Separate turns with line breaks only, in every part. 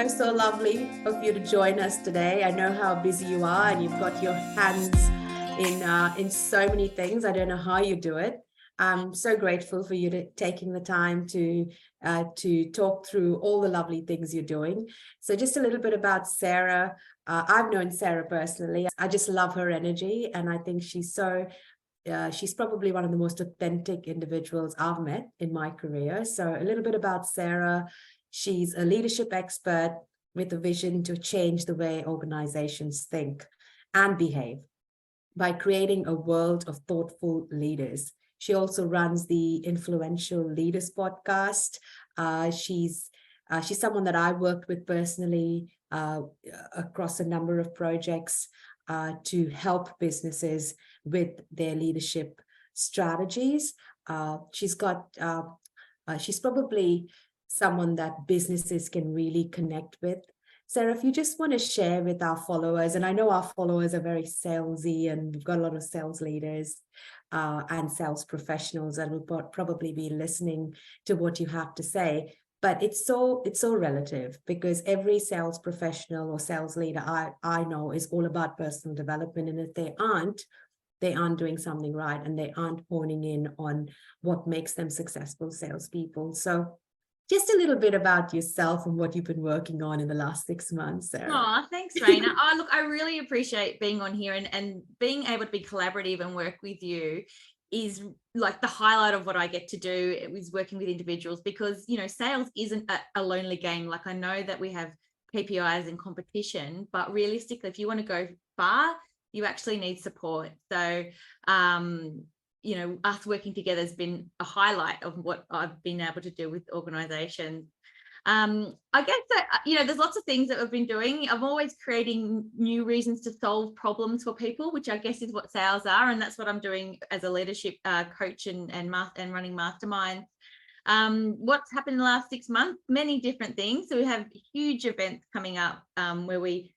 so lovely of you to join us today. I know how busy you are and you've got your hands in so many things. I don't know how you do it. I'm so grateful for you taking the time to talk through all the lovely things you're doing. So just a little bit about Sarah. I've known Sarah personally. I just love her energy, and I think she's probably one of the most authentic individuals I've met in my career. So a little bit about Sarah. She's a leadership expert with a vision to change the way organizations think and behave by creating a world of thoughtful leaders. She also runs the Influential Leaders podcast. She's someone that I worked with personally across a number of projects to help businesses with their leadership strategies. She's probably someone that businesses can really connect with. Sarah, if you just want to share with our followers, and I know our followers are very salesy, and we've got a lot of sales leaders and sales professionals that will probably be listening to what you have to say. But it's so relative, because every sales professional or sales leader I know is all about personal development. And if they aren't doing something right, and they aren't honing in on what makes them successful salespeople. So just a little bit about yourself and what you've been working on in the last 6 months, Sarah.
Oh, thanks, Raina. Look, I really appreciate being on here, and being able to be collaborative and work with you is like the highlight of what I get to do is working with individuals, because, you know, sales isn't a lonely game. Like, I know that we have KPIs and competition, but realistically, if you want to go far, you actually need support. So, you know, us working together has been a highlight of what I've been able to do with organizations. I guess that, you know, there's lots of things that we've been doing. I'm always creating new reasons to solve problems for people, which I guess is what sales are. And that's what I'm doing as a leadership coach and running masterminds. What's happened in the last 6 months? Many different things. So we have huge events coming up where we,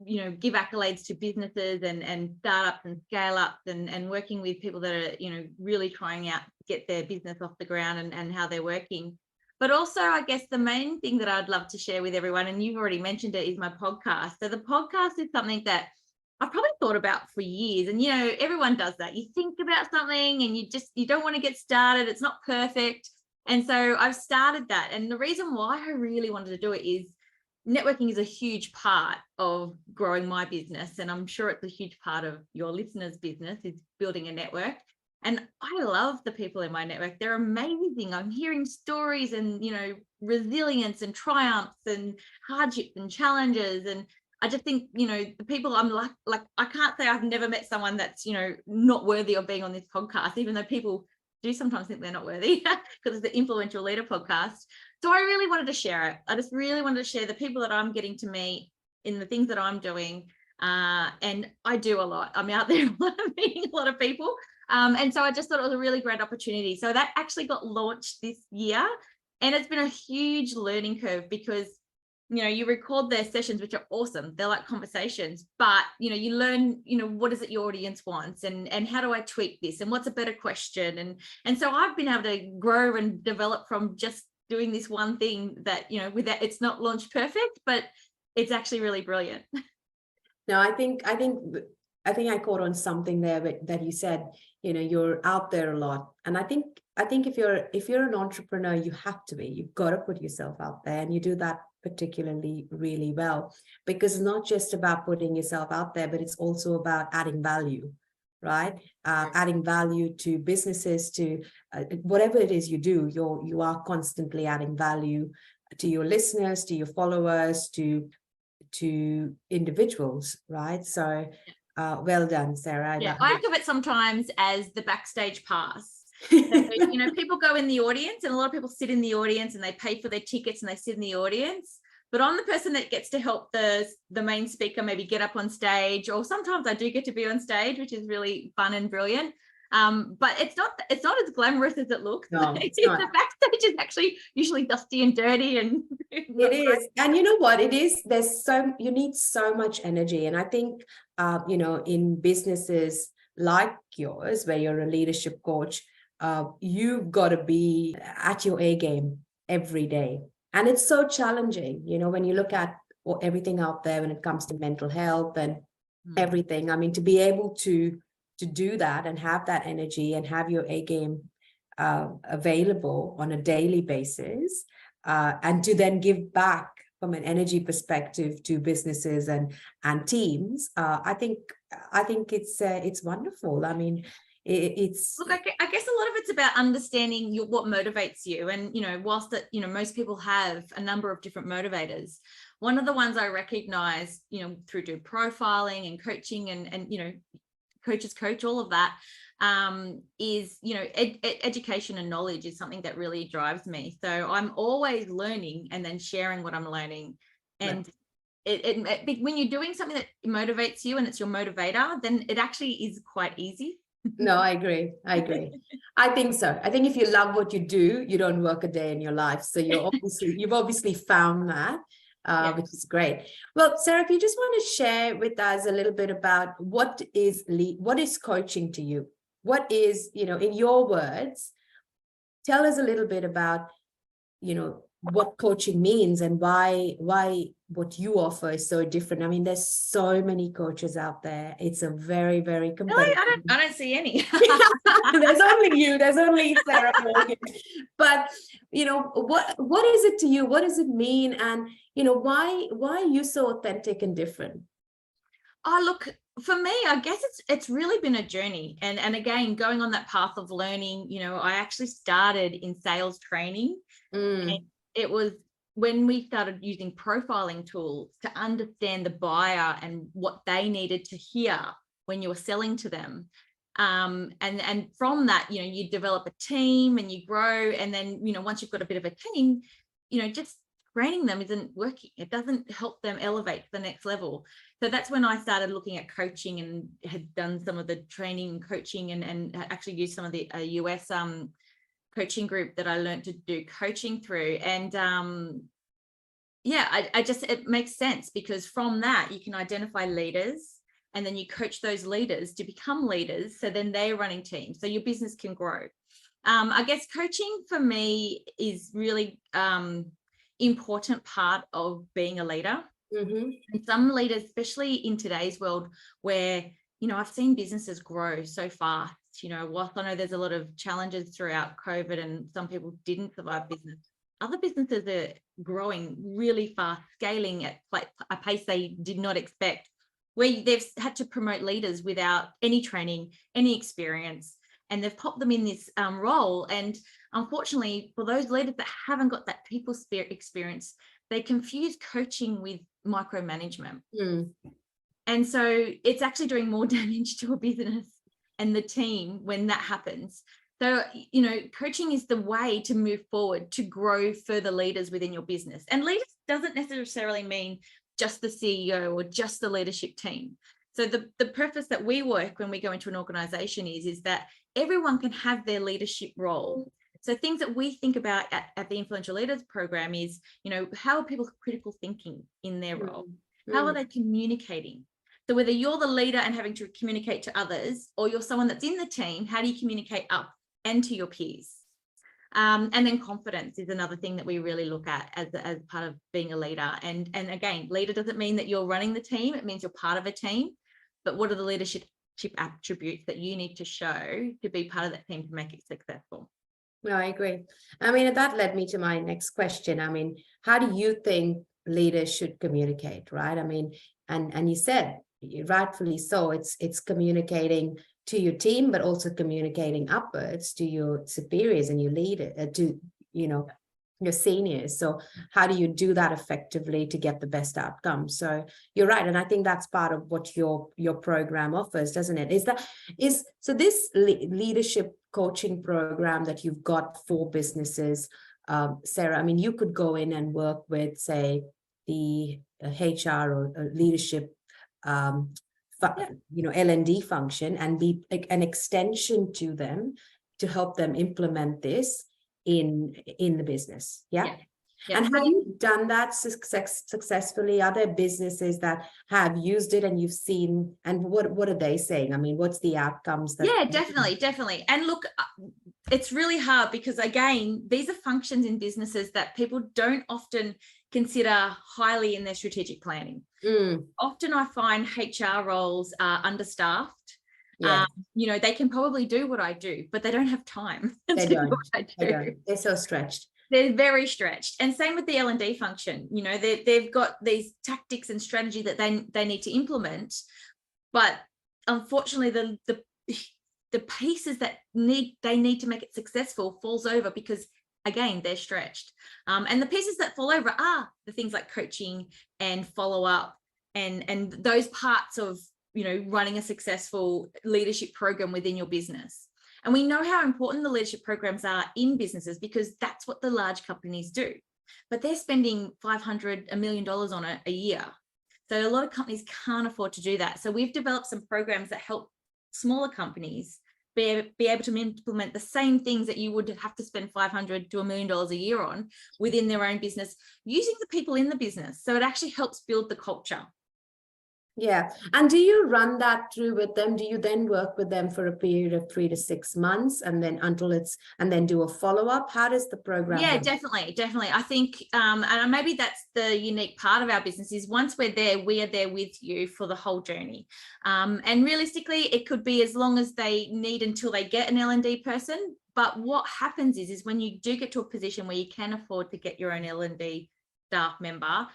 you know, give accolades to businesses and startups and scale ups, and working with people that are, you know, really trying out to get their business off the ground and how they're working. But also, I guess the main thing that I'd love to share with everyone, and you've already mentioned it, is my podcast. So the podcast is something that I've probably thought about for years. And, you know, everyone does that. You think about something and you don't want to get started. It's not perfect. And so I've started that. And the reason why I really wanted to do it is networking is a huge part of growing my business. And I'm sure it's a huge part of your listeners' business, is building a network. And I love the people in my network. They're amazing. I'm hearing stories and, you know, resilience and triumphs and hardships and challenges. And I just think, you know, the people I'm like I can't say I've never met someone that's, you know, not worthy of being on this podcast, even though people do sometimes think they're not worthy, because it's the Influential Leader podcast. So I really wanted to share it. I just really wanted to share the people that I'm getting to meet in the things that I'm doing. And I do a lot. I'm out there meeting a lot of people. And so I just thought it was a really great opportunity. So that actually got launched this year. And it's been a huge learning curve, because, you know, you record their sessions, which are awesome. They're like conversations, but, you know, you learn, you know, what is it your audience wants, and how do I tweak this, and what's a better question? And so I've been able to grow and develop from just doing this one thing that, you know, with that, it's not launched perfect, but it's actually really brilliant.
No, I think I caught on something there that you said, you know, you're out there a lot. And I think if you're an entrepreneur, you've got to put yourself out there, and you do that particularly really well, because it's not just about putting yourself out there, but it's also about adding value, right? Adding value to businesses, to whatever it is you do. You are constantly adding value to your listeners, to your followers, to individuals, right? So well done, Sarah.
Yeah, I think of it sometimes as the backstage pass. So, you know, people go in the audience, and a lot of people sit in the audience, and they pay for their tickets and they sit in the audience. But I'm the person that gets to help the main speaker maybe get up on stage, or sometimes I do get to be on stage, which is really fun and brilliant. But it's not as glamorous as it looks.
No, it's not.
The backstage is actually usually dusty and dirty, and
it is. And you know what it is? You need so much energy. And I think you know, in businesses like yours, where you're a leadership coach, you've got to be at your A game every day. And it's so challenging, when you look at everything out there when it comes to mental health and everything. I mean, to be able to do that and have that energy and have your A game available on a daily basis, and to then give back from an energy perspective to businesses and teams, I think it's wonderful. I mean, it's
look, I guess a lot of it's about understanding what motivates you. And, whilst that, most people have a number of different motivators. One of the ones I recognize, through doing profiling and coaching and coaches coach, all of that, is, education and knowledge is something that really drives me. So I'm always learning and then sharing what I'm learning. And when you're doing something that motivates you and it's your motivator, then it actually is quite easy.
No, I agree. I think so. I think if you love what you do, you don't work a day in your life. So you've obviously found that, which is great. Well, Sarah, if you just want to share with us a little bit about what is coaching to you? What is, in your words, tell us a little bit about, what coaching means and why what you offer is so different. I mean, there's so many coaches out there. It's a very, very competitive.
Really? I don't see any.
There's only you. There's only Sarah. But what is it to you? What does it mean? And why are you so authentic and different?
Oh, look, for me, I guess it's really been a journey. And again, going on that path of learning, I actually started in sales training. And it was when we started using profiling tools to understand the buyer and what they needed to hear when you were selling to them. And from that, you develop a team and you grow. And then, once you've got a bit of a team, just training them isn't working. It doesn't help them elevate to the next level. So that's when I started looking at coaching and had done some of the training and coaching and actually used some of the US coaching group that I learned to do coaching through. And it makes sense, because from that you can identify leaders and then you coach those leaders to become leaders. So then they're running teams, so your business can grow. I guess coaching for me is really important part of being a leader. And some leaders, especially in today's world where, I've seen businesses grow so fast. Whilst I know there's a lot of challenges throughout COVID and some people didn't survive business, other businesses are growing really fast, scaling at a pace they did not expect, where they've had to promote leaders without any training, any experience, and they've popped them in this role. And unfortunately, for those leaders that haven't got that people spirit experience, they confuse coaching with micromanagement. And so it's actually doing more damage to a business and the team when that happens. So, coaching is the way to move forward, to grow further leaders within your business. And leaders doesn't necessarily mean just the CEO or just the leadership team. So the purpose that we work when we go into an organization is that everyone can have their leadership role. So things that we think about at the Influential Leaders program is, how are people critical thinking in their role? How are they communicating? So whether you're the leader and having to communicate to others, or you're someone that's in the team, how do you communicate up and to your peers? And then confidence is another thing that we really look at as part of being a leader. And again, leader doesn't mean that you're running the team. It means you're part of a team. But what are the leadership attributes that you need to show to be part of that team to make it successful?
No, I agree. I mean, that led me to my next question. I mean, how do you think leaders should communicate, right? I mean, and you said, rightfully so, it's communicating to your team, but also communicating upwards to your superiors and your leader, to your seniors. So how do you do that effectively to get the best outcome? So you're right, and I think that's part of what your program offers, doesn't it? So this leadership coaching program that you've got for businesses, Sarah, I mean, you could go in and work with, say, the HR or leadership L&D function, and be an extension to them to help them implement this in the business. Yeah.
Yeah.
And have you done that successfully? Are there businesses that have used it and you've seen, and what are they saying? I mean, what's the outcomes that?
Yeah, definitely. And look, it's really hard because, again, these are functions in businesses that people don't often consider highly in their strategic planning. Often I find HR roles are understaffed.
Yeah.
They can probably do what I do, but they don't have time
They
to
don't.
do what I do.
They don't. They're so stretched.
They're very stretched. And same with the L&D function. They've got these tactics and strategy that they need to implement, but unfortunately the pieces that they need to make it successful falls over because, again, they're stretched. And the pieces that fall over are the things like coaching and follow-up and those parts of running a successful leadership program within your business. And we know how important the leadership programs are in businesses because that's what the large companies do. But they're spending $500, $1 million on it a year. So a lot of companies can't afford to do that. So we've developed some programs that help smaller companies be able to implement the same things that you would have to spend $500 to $1 million a year on within their own business, using the people in the business. So it actually helps build the culture.
Yeah. And do you run that through with them? Do you then work with them for a period of 3 to 6 months and then and then do a follow-up? How does the program
Yeah,
work?
definitely. I think, and maybe that's the unique part of our business is once we're there, we are there with you for the whole journey. And realistically, it could be as long as they need until they get an L&D person. But what happens is when you do get to a position where you can afford to get your own L&D staff member,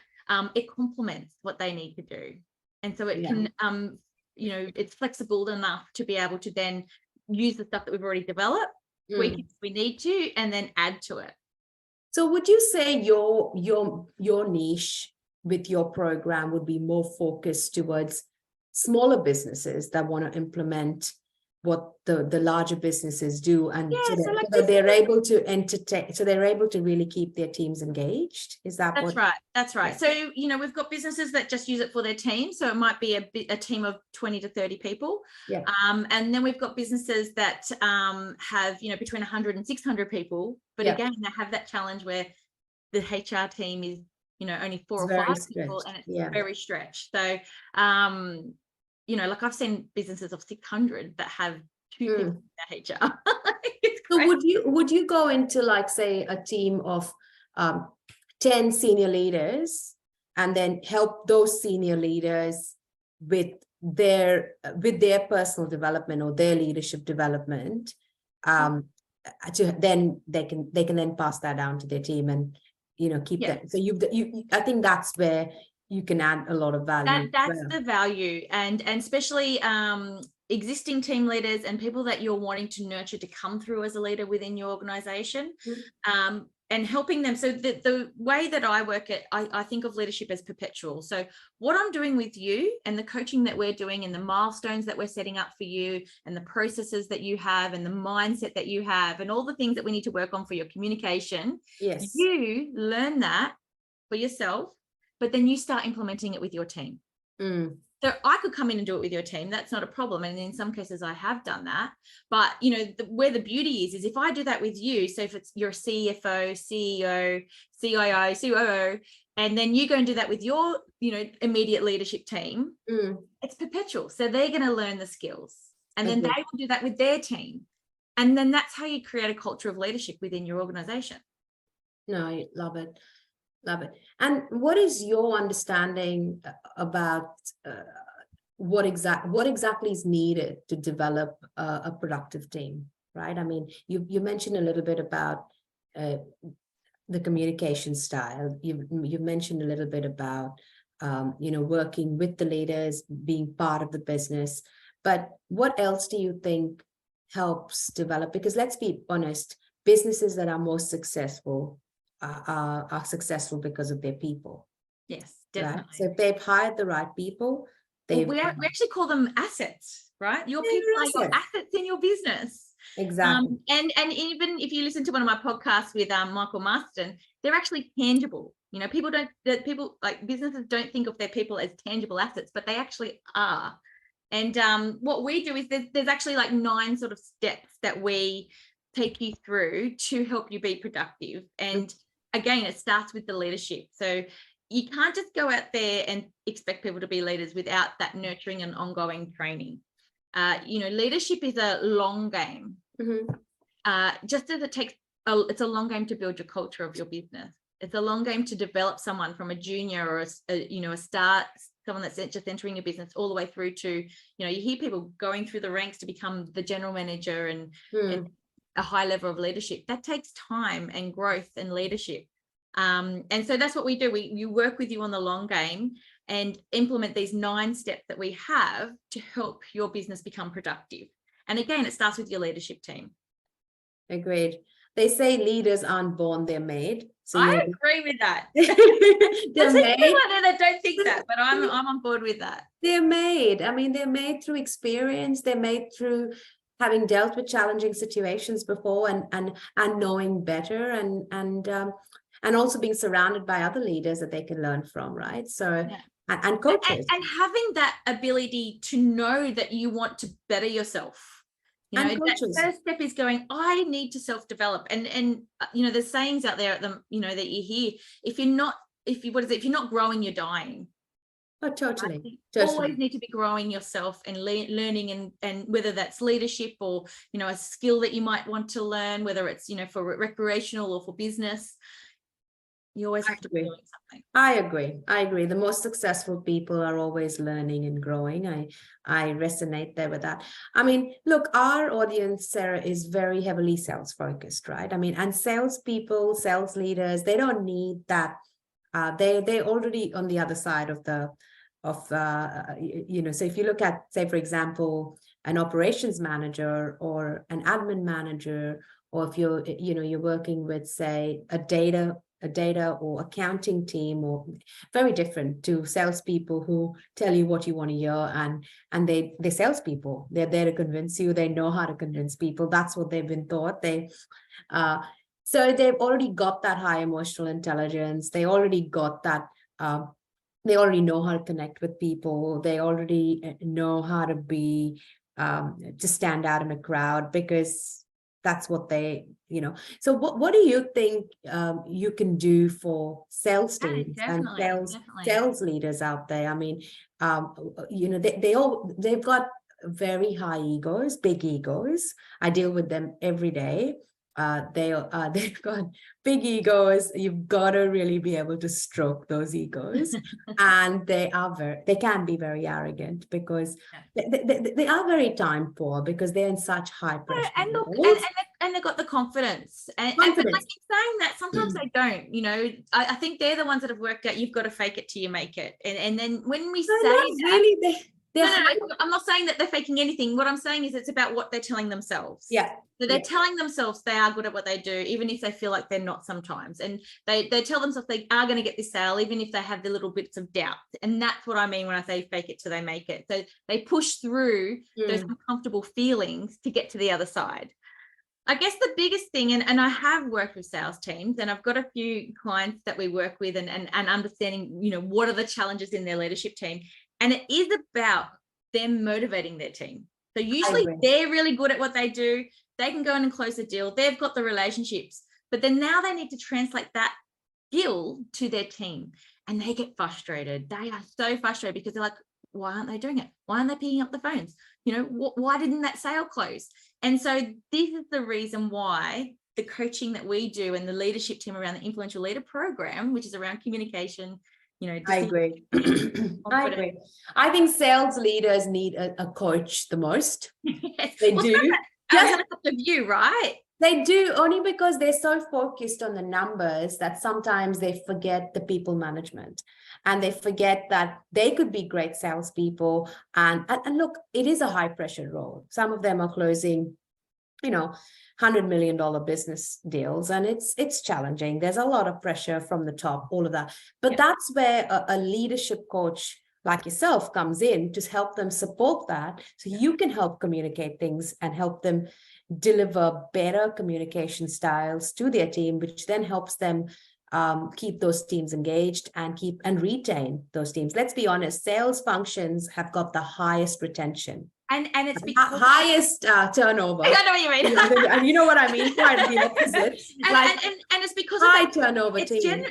it complements what they need to do. And so it can, it's flexible enough to be able to then use the stuff that we've already developed, tweak it if we need to, and then add to it.
So would you say your niche with your program would be more focused towards smaller businesses that want to implement what the larger businesses do, and so that they're able to entertain, so they're able to really keep their teams engaged? Is that
That's right. So we've got businesses that just use it for their team, so it might be a team of 20 to 30 people, and then we've got businesses that have between 100 and 600 people, but again, they have that challenge where the HR team is only 4 or 5 people, and it's very stretched. So like I've seen businesses of 600 that have 2 people in their HR.
So would you go into, like, say, a team of 10 senior leaders and then help those senior leaders with their personal development or their leadership development, to then they can then pass that down to their team and keep that. So I think that's where you can add a lot of value.
That's the value, and especially existing team leaders and people that you're wanting to nurture to come through as a leader within your organization, and helping them. So the way that I work it, I think of leadership as perpetual. So what I'm doing with you and the coaching that we're doing and the milestones that we're setting up for you and the processes that you have and the mindset that you have and all the things that we need to work on for your communication, you learn that for yourself, but then you start implementing it with your team. So I could come in and do it with your team. That's not a problem. And in some cases I have done that. But, where the beauty is if I do that with you, so if it's your CFO, CEO, CIO, COO, and then you go and do that with your, immediate leadership team, it's perpetual. So they're going to learn the skills and then they will do that with their team. And then that's how you create a culture of leadership within your organization.
No, I love it. Love it. And what is your understanding about what exactly is needed to develop a productive team, right? I mean, you mentioned a little bit about the communication style. You mentioned a little bit about working with the leaders, being part of the business. But what else do you think helps develop? Because let's be honest, businesses that are most successful are successful because of their people.
Yes, definitely.
Right? So if they've hired the right people,
we actually call them assets, right? Your people are your assets in your business.
Exactly.
And even if you listen to one of my podcasts with Michael Marston, they're actually tangible. People like businesses don't think of their people as tangible assets, but they actually are. And what we do is there's actually like 9 sort of steps that we take you through to help you be productive. And again, it starts with the leadership. So you can't just go out there and expect people to be leaders without that nurturing and ongoing training. Leadership is a long game. Just as it's a long game to build your culture of your business. It's a long game to develop someone from a junior or a start, someone that's just entering your business, all the way through to, you hear people going through the ranks to become the general manager and a high level of leadership. That takes time and growth and leadership. And so that's what we do. We work with you on the long game and implement these 9 steps that we have to help your business become productive. And again, it starts with your leadership team.
Agreed. They say leaders aren't born, they're made. So
I agree with that.
they're
There's
made.
people out there that don't think that, but I'm on board with that.
They're made. I mean, they're made through experience. They're made through having dealt with challenging situations before and knowing better and also being surrounded by other leaders that they can learn from, right? So and coaches.
And having that ability to know that you want to better yourself. That first step is going, I need to self-develop. And there's sayings out there that you hear, if you're not growing, you're dying.
Oh, totally.
You always need to be growing yourself and learning, and whether that's leadership or, a skill that you might want to learn, whether it's, for recreational or for business. You always have to be doing something.
I agree. The most successful people are always learning and growing. I resonate there with that. I mean, look, our audience, Sarah, is very heavily sales focused, right? I mean, and salespeople, sales leaders, they don't need that. They're already on the other side so if you look at, say, for example, an operations manager or an admin manager, or if you're working with, say, a data or accounting team, or very different to salespeople who tell you what you want to hear, and they're salespeople. They're there to convince you. They know how to convince people. That's what they've been taught. So they've already got that high emotional intelligence. They already got that. They already know how to connect with people. They already know how to be to stand out in a crowd, because that's what they, So what do you think you can do for sales teams and sales leaders out there? I mean, they've got very high egos, big egos. I deal with them every day. They've got big egos. You've got to really be able to stroke those egos. And they can be very arrogant, because they are very time poor, because they're in such high pressure.
And look, and they've got the confidence. And but like you're saying that, sometimes they don't. I think they're the ones that have worked out you've got to fake it till you make it. And then when we say that, I'm not saying that they're faking anything. What I'm saying is it's about what they're telling themselves.
Yeah.
So they're telling themselves they are good at what they do, even if they feel like they're not sometimes. And they tell themselves they are going to get this sale, even if they have the little bits of doubt. And that's what I mean when I say fake it till they make it. So they push through those uncomfortable feelings to get to the other side. I guess the biggest thing, and I have worked with sales teams, and I've got a few clients that we work with and understanding, what are the challenges in their leadership team. And it is about them motivating their team. So usually they're really good at what they do. They can go in and close a deal. They've got the relationships, but then now they need to translate that skill to their team, and they get frustrated. They are so frustrated because they're like, why aren't they doing it? Why aren't they picking up the phones? Why didn't that sale close? And so this is the reason why the coaching that we do and the leadership team around the Influential Leader program, which is around communication,
I agree. I agree. I think sales leaders need a coach the most.
Yes.
They do.
Just up to you, right?
They do, only because they're so focused on the numbers that sometimes they forget the people management, and they forget that they could be great salespeople. And look, it is a high pressure role. Some of them are closing, $100 million business deals, and it's challenging. There's a lot of pressure from the top, all of that. But that's where a leadership coach like yourself comes in to help them support that, so you can help communicate things and help them deliver better communication styles to their team, which then helps them keep those teams engaged and retain those teams. Let's be honest, sales functions have got the highest retention
And it's because
highest turnover.
I know what you mean.
And you know what I mean? Quite the opposite.
And it's because
high
of that,
turnover team.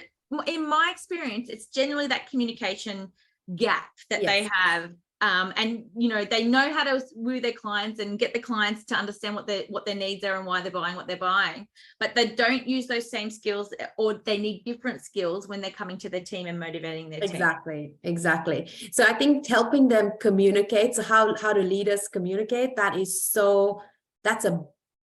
In my experience, it's generally that communication gap that they have. And they know how to woo their clients and get the clients to understand what their needs are and why they're buying what they're buying, but they don't use those same skills, or they need different skills when they're coming to their team and motivating their team.
Exactly. So I think helping them communicate, so how do leaders communicate,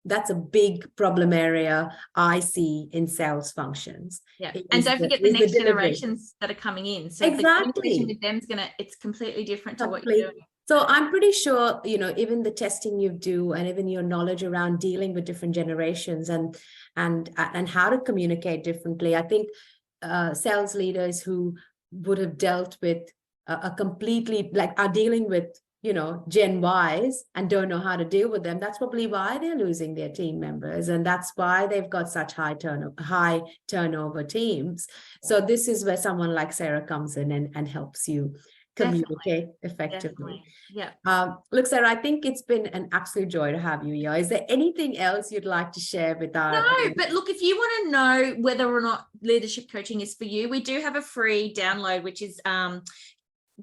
that's a big problem area I see in sales functions.
Yeah, and don't forget the next generations that are coming in. So the communication with them it's completely different to what you're doing.
So I'm pretty sure, even the testing you do, and even your knowledge around dealing with different generations and how to communicate differently. I think sales leaders who would have dealt with a completely, like, are dealing with Gen Ys and don't know how to deal with them, that's probably why they're losing their team members, and that's why they've got such high turnover teams. So this is where someone like Sarah comes in and helps you communicate effectively. Look, Sarah, I think it's been an absolute joy to have you here. Is there anything else you'd like to share with our
but look, if you want to know whether or not leadership coaching is for you, we do have a free download which is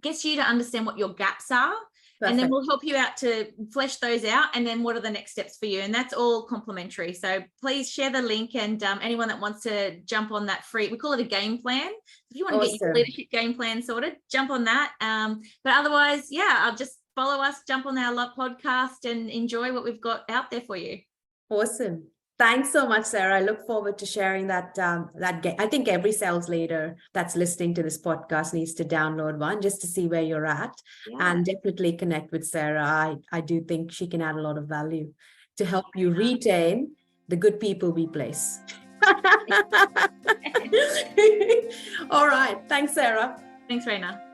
gets you to understand what your gaps are. Perfect. And then we'll help you out to flesh those out, and then what are the next steps for you, and that's all complimentary. So please share the link, and anyone that wants to jump on that free, we call it a game plan. If you want to get your leadership game plan sorted, jump on that. But otherwise, I'll just follow us, jump on our podcast, and enjoy what we've got out there for you.
Awesome. Thanks so much, Sarah. I look forward to sharing that. I think every sales leader that's listening to this podcast needs to download one just to see where you're at, and definitely connect with Sarah. I do think she can add a lot of value to help you retain the good people we place. All right. Thanks, Sarah.
Thanks, Raina.